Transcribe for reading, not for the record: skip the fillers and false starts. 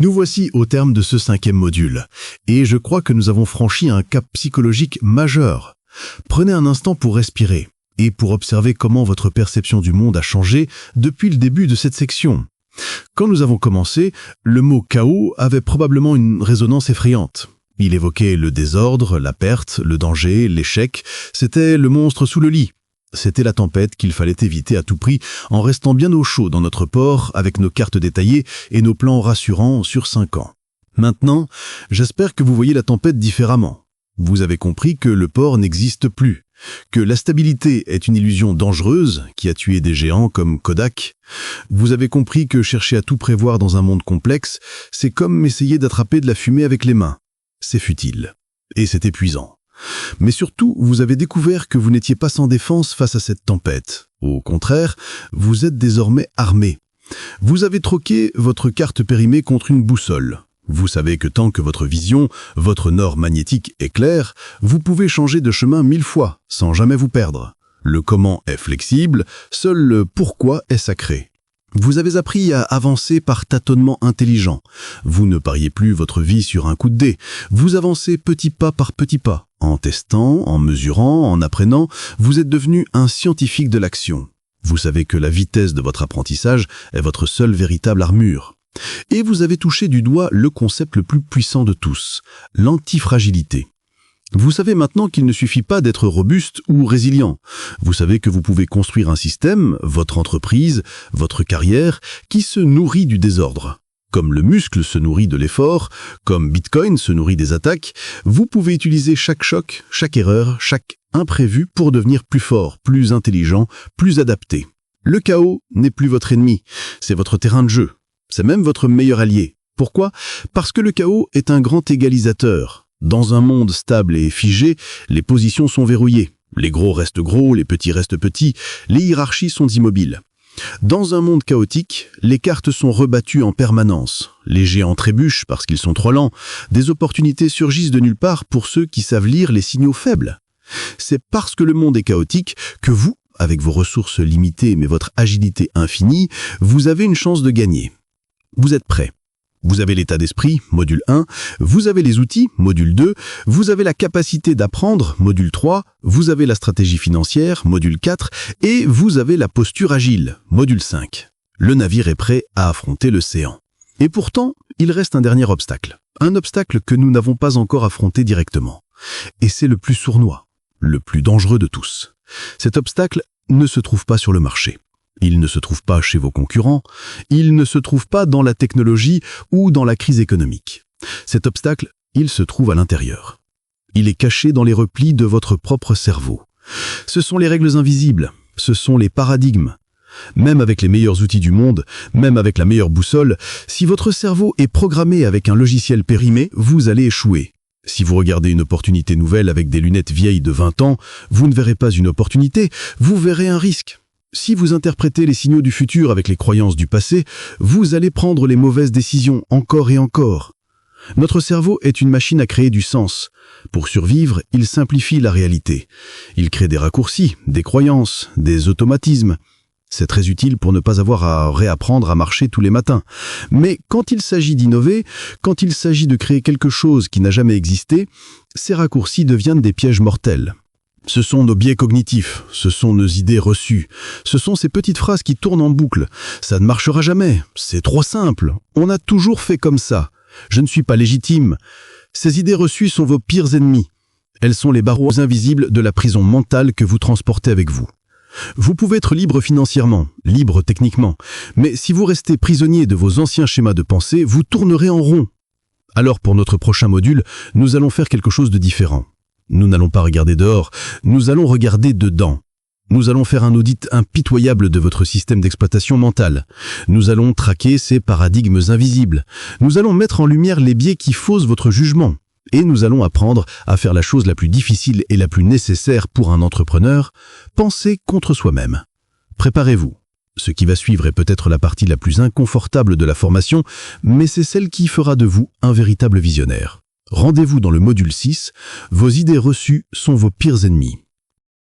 Nous voici au terme de ce 5e module, et je crois que nous avons franchi un cap psychologique majeur. Prenez un instant pour respirer, et pour observer comment votre perception du monde a changé depuis le début de cette section. Quand nous avons commencé, le mot « chaos » avait probablement une résonance effrayante. Il évoquait le désordre, la perte, le danger, l'échec. C'était le monstre sous le lit. C'était la tempête qu'il fallait éviter à tout prix en restant bien au chaud dans notre port avec nos cartes détaillées et nos plans rassurants sur 5 ans. Maintenant, j'espère que vous voyez la tempête différemment. Vous avez compris que le port n'existe plus, que la stabilité est une illusion dangereuse qui a tué des géants comme Kodak. Vous avez compris que chercher à tout prévoir dans un monde complexe, c'est comme essayer d'attraper de la fumée avec les mains. C'est futile. Et c'est épuisant. Mais surtout, vous avez découvert que vous n'étiez pas sans défense face à cette tempête. Au contraire, vous êtes désormais armé. Vous avez troqué votre carte périmée contre une boussole. Vous savez que tant que votre vision, votre nord magnétique est clair, vous pouvez changer de chemin 1000 fois, sans jamais vous perdre. Le comment est flexible, seul le pourquoi est sacré. Vous avez appris à avancer par tâtonnement intelligent. Vous ne pariez plus votre vie sur un coup de dé. Vous avancez petit pas par petit pas. En testant, en mesurant, en apprenant, vous êtes devenu un scientifique de l'action. Vous savez que la vitesse de votre apprentissage est votre seule véritable armure. Et vous avez touché du doigt le concept le plus puissant de tous, l'antifragilité. Vous savez maintenant qu'il ne suffit pas d'être robuste ou résilient. Vous savez que vous pouvez construire un système, votre entreprise, votre carrière, qui se nourrit du désordre. Comme le muscle se nourrit de l'effort, comme Bitcoin se nourrit des attaques, vous pouvez utiliser chaque choc, chaque erreur, chaque imprévu pour devenir plus fort, plus intelligent, plus adapté. Le chaos n'est plus votre ennemi, c'est votre terrain de jeu. C'est même votre meilleur allié. Pourquoi ? Parce que le chaos est un grand égalisateur. Dans un monde stable et figé, les positions sont verrouillées. Les gros restent gros, les petits restent petits, les hiérarchies sont immobiles. Dans un monde chaotique, les cartes sont rebattues en permanence. Les géants trébuchent parce qu'ils sont trop lents. Des opportunités surgissent de nulle part pour ceux qui savent lire les signaux faibles. C'est parce que le monde est chaotique que vous, avec vos ressources limitées mais votre agilité infinie, vous avez une chance de gagner. Vous êtes prêts. Vous avez l'état d'esprit, module 1, vous avez les outils, module 2, vous avez la capacité d'apprendre, module 3, vous avez la stratégie financière, module 4, et vous avez la posture agile, module 5. Le navire est prêt à affronter l'océan. Et pourtant, il reste un dernier obstacle. Un obstacle que nous n'avons pas encore affronté directement. Et c'est le plus sournois, le plus dangereux de tous. Cet obstacle ne se trouve pas sur le marché. Il ne se trouve pas chez vos concurrents, il ne se trouve pas dans la technologie ou dans la crise économique. Cet obstacle, il se trouve à l'intérieur. Il est caché dans les replis de votre propre cerveau. Ce sont les règles invisibles, ce sont les paradigmes. Même avec les meilleurs outils du monde, même avec la meilleure boussole, si votre cerveau est programmé avec un logiciel périmé, vous allez échouer. Si vous regardez une opportunité nouvelle avec des lunettes vieilles de 20 ans, vous ne verrez pas une opportunité, vous verrez un risque. Si vous interprétez les signaux du futur avec les croyances du passé, vous allez prendre les mauvaises décisions encore et encore. Notre cerveau est une machine à créer du sens. Pour survivre, il simplifie la réalité. Il crée des raccourcis, des croyances, des automatismes. C'est très utile pour ne pas avoir à réapprendre à marcher tous les matins. Mais quand il s'agit d'innover, quand il s'agit de créer quelque chose qui n'a jamais existé, ces raccourcis deviennent des pièges mortels. Ce sont nos biais cognitifs, ce sont nos idées reçues, ce sont ces petites phrases qui tournent en boucle. Ça ne marchera jamais, c'est trop simple, on a toujours fait comme ça, je ne suis pas légitime. Ces idées reçues sont vos pires ennemis. Elles sont les barreaux invisibles de la prison mentale que vous transportez avec vous. Vous pouvez être libre financièrement, libre techniquement, mais si vous restez prisonnier de vos anciens schémas de pensée, vous tournerez en rond. Alors pour notre prochain module, nous allons faire quelque chose de différent. Nous n'allons pas regarder dehors, nous allons regarder dedans. Nous allons faire un audit impitoyable de votre système d'exploitation mentale. Nous allons traquer ces paradigmes invisibles. Nous allons mettre en lumière les biais qui faussent votre jugement. Et nous allons apprendre à faire la chose la plus difficile et la plus nécessaire pour un entrepreneur, penser contre soi-même. Préparez-vous. Ce qui va suivre est peut-être la partie la plus inconfortable de la formation, mais c'est celle qui fera de vous un véritable visionnaire. Rendez-vous dans le module 6, vos idées reçues sont vos pires ennemis.